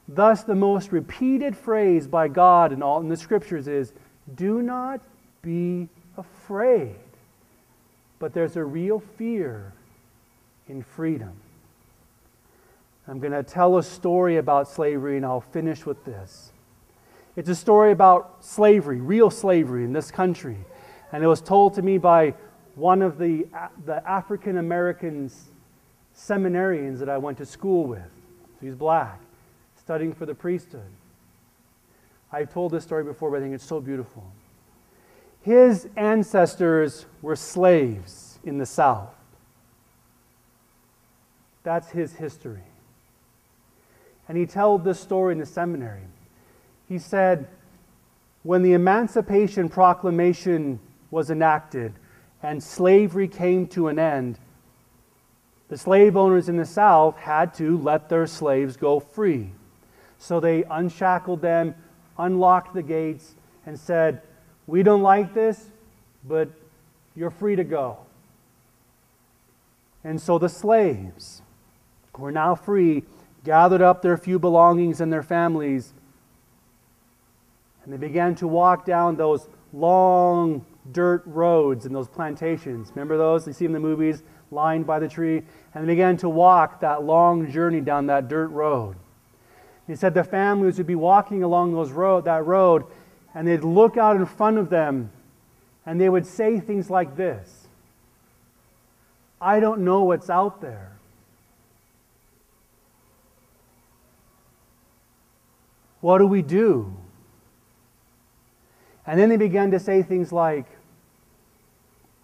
Thus, the most repeated phrase by God in the Scriptures is, do not be afraid. But there's a real fear in freedom. I'm going to tell a story about slavery, and I'll finish with this. It's a story about slavery, real slavery in this country. And it was told to me by one of the African American seminarians that I went to school with. So he's black, studying for the priesthood. I've told this story before, but I think it's so beautiful. His ancestors were slaves in the South. That's his history. And he told this story in the seminary. He said, when the Emancipation Proclamation was enacted and slavery came to an end, the slave owners in the South had to let their slaves go free. So they unshackled them, unlocked the gates, and said, we don't like this, but you're free to go. And so the slaves, who were now free, gathered up their few belongings and their families, and they began to walk down those long dirt roads in those plantations. Remember those? You see in the movies, lined by the tree. And they began to walk that long journey down that dirt road. He said the families would be walking along that road, and they'd look out in front of them, and they would say things like this: I don't know what's out there. What do we do? And then they began to say things like,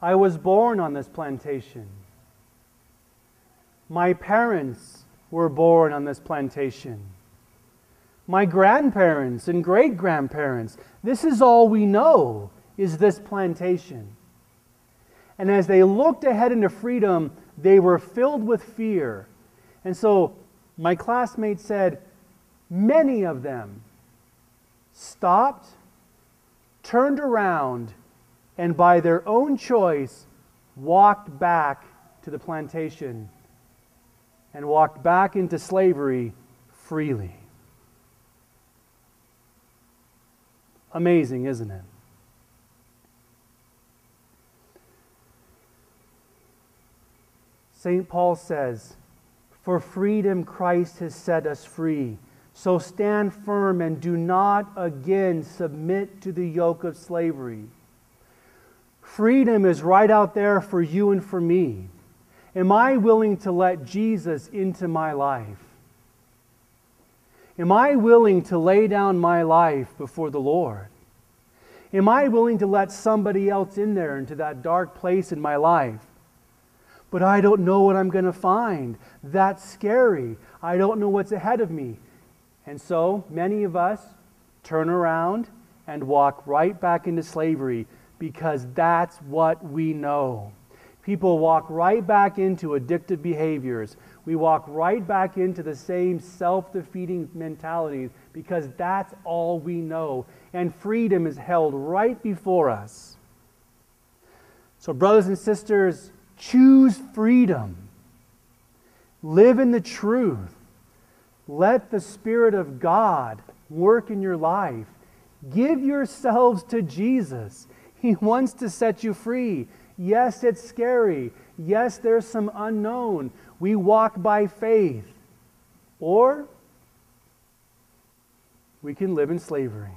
I was born on this plantation. My parents were born on this plantation. My grandparents and great-grandparents. This is all we know, is this plantation. And as they looked ahead into freedom, they were filled with fear. And so my classmates said, many of them stopped, turned around, and by their own choice walked back to the plantation and walked back into slavery freely. Amazing, isn't it? St. Paul says, for freedom Christ has set us free. So stand firm and do not again submit to the yoke of slavery. Freedom is right out there for you and for me. Am I willing to let Jesus into my life? Am I willing to lay down my life before the Lord? Am I willing to let somebody else in there into that dark place in my life? But I don't know what I'm going to find. That's scary. I don't know what's ahead of me. And so many of us turn around and walk right back into slavery because that's what we know. People walk right back into addictive behaviors. We walk right back into the same self-defeating mentalities because that's all we know. And freedom is held right before us. So brothers and sisters, choose freedom. Live in the truth. Let the Spirit of God work in your life. Give yourselves to Jesus. He wants to set you free. Yes, it's scary. Yes, there's some unknown. We walk by faith. Or we can live in slavery.